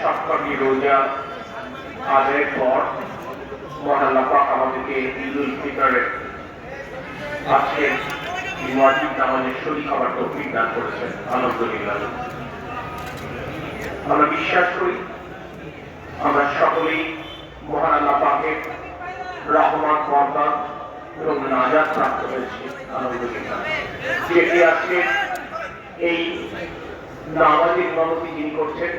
সপ্তাহী রোজা আদায়ের পর মহান আল্লাহ পাক আমাদেরকে ঈদুল ফিতরের আজকে ওয়াজিব নামাজের শরীক হওয়ার তৌফিক দান করেছেন। আলহামদুলিল্লাহ। আমরা বিশ্বাস করি আমরা সকলেই মহান আল্লাহ পাকের রহমত বরকত এবং নাজাত প্রাপ্ত হয়েছি। আলহামদুলিল্লাহ। যেটি আজকে এই নামাজের ইমামতি যিনি করছেন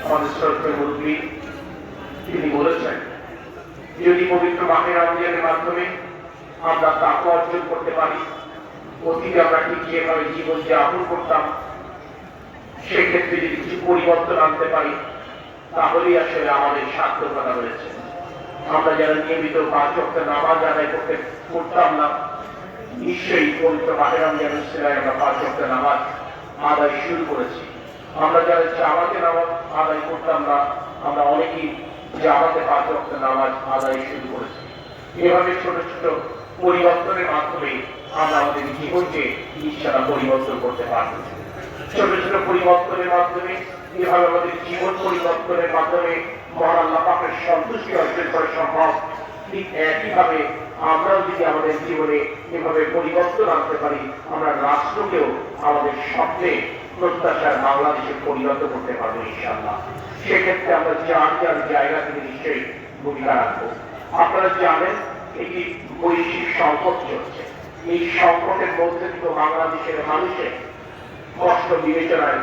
আমাদের শ্রদ্ধেয় মুরব্বী, তিনি বলেছেন যদি পবিত্র মাহে রমজানের মাধ্যমে আমরা তাকওয়া অর্জন করতে পারি, অতীতে আমরা ঠিক যেভাবে জীবন যাপন করতাম সেক্ষেত্রে যদি কিছু পরিবর্তন আনতে পারি তাহলেই আসলে আমাদের সার্থকতা রয়েছে। আমরা যারা নিয়মিত 5 ওয়াক্ত নামাজ আদায় করতাম না, নিশ্চয়ই পবিত্র মাহে রমজানের সিলায় আমরা 5 ওয়াক্ত নামাজ আদায় শুরু করেছি। আমরা যারা জামাতে নামাজ আদায় করতাম না, আমরা অনেকেই জামাতে 5 ওয়াক্ত নামাজ আদায় শুরু করেছি। এভাবে ছোট ছোট পরিবর্তনের মাধ্যমে আমরা আমাদের জীবনকে ইনশাআল্লাহ পরিবর্তন করতে পারব। ছোট ছোট পরিবর্তনের মাধ্যমে এভাবে আমাদের জীবন পরিবর্তনের মাধ্যমে মহান আল্লাহ পাকের সন্তুষ্টি অর্জন করা সম্ভব। ঠিক একইভাবে আমরাও যদি আমাদের জীবনে এভাবে পরিবর্তন আনতে পারি, আমরা রাষ্ট্রকেও আমাদের সবচেয়ে প্রত্যাশার বাংলাদেশে পরিণত করতে পারবো ইনশাআল্লাহ। সেক্ষেত্রে আমরা যার যার জায়গা থেকে নিশ্চয়ই ভূমিকা রাখবো। আপনারা জানেন একটি বৈশ্বিক সংকট চলছে। এই সংকটের মধ্যে থেকে বাংলাদেশের মানুষের কষ্ট বিবেচনায়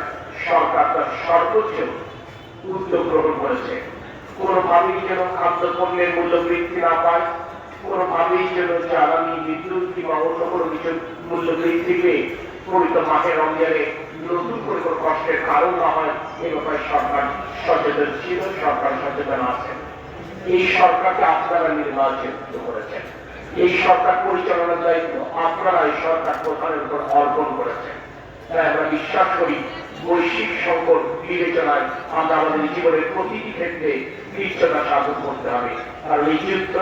সরকার তার সর্বোচ্চ উদ্যোগ গ্রহণ করেছে। কোনোভাবেই যেন খাদ্যপণ্যের মূল্য বৃদ্ধি না পায়, কোনোভাবেই যেন জ্বালানি, বিদ্যুৎ কিংবা অন্য কোনো কিছু মূল্য বৃদ্ধি পেয়ে পবিত্র মাহে রমজানে নতুন করে কোনো কষ্টের কারণ না হয়, এ ব্যাপারে সরকার সচেতন ছিল, সরকার সচেতন আছেন। এই সরকারকে আপনারা নির্বাচিত করেছেন, এই সরকার পরিচালনার দায়িত্ব আপনারা এই সরকার প্রধানের উপর অর্পণ করেছেন। তাই আমরা বিশ্বাস করি বৈশ্বিক সংকট বিবেচনায় আমরা আমাদের জীবনের প্রতিটি ক্ষেত্রে নিশ্চয়তা সাধন করতে হবে। আর এই যুদ্ধ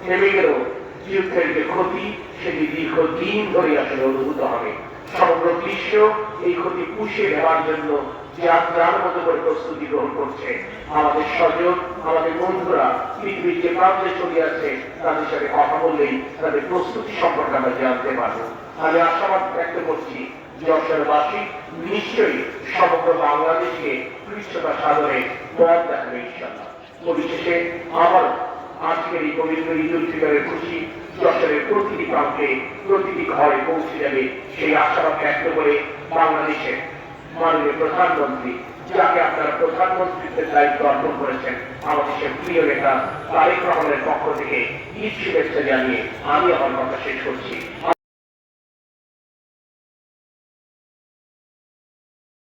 থেমে গেলেও যুদ্ধের যে ক্ষতি সেটি দীর্ঘদিন ধরে আসলে অনুভূত হবে। সমগ্র বিশ্ব এই ক্ষতি পুষিয়ে নেওয়ার জন্য যার মতো করে প্রস্তুতি গ্রহণ করছে। আমাদের স্বজন, আমাদের বন্ধুরা পৃথিবীর যে প্রান্তে চলে আছে তাদের সাথে কথা বললেই তাদের প্রস্তুতি সম্পর্কে আমরা জানতে পারবো। আমি আশাবাদ ব্যক্ত করছি যশোরবাসী নিশ্চয়ই সমগ্র বাংলাদেশকে পৃষ্ঠতা সাধনে প্রয়াস দেখাবে ইনশাআল্লাহ। পরিশেষে আবার আজকের এই পবিত্র ঈদুল ফিতরের খুশি যশোরের প্রতিটি প্রান্তে প্রতিটি ঘরে পৌঁছে যাবে সেই আশাবাদ ব্যক্ত করে বাংলাদেশের মাননীয় প্রধানমন্ত্রী, যাকে আপনারা প্রধানমন্ত্রীদের দায়িত্ব অর্পণ করেছেন, আমাদের সে প্রিয় নেতা তারেক রহমানের পক্ষ থেকে ঈদ শুভেচ্ছা জানিয়ে আমি আমার কথা শেষ করছি।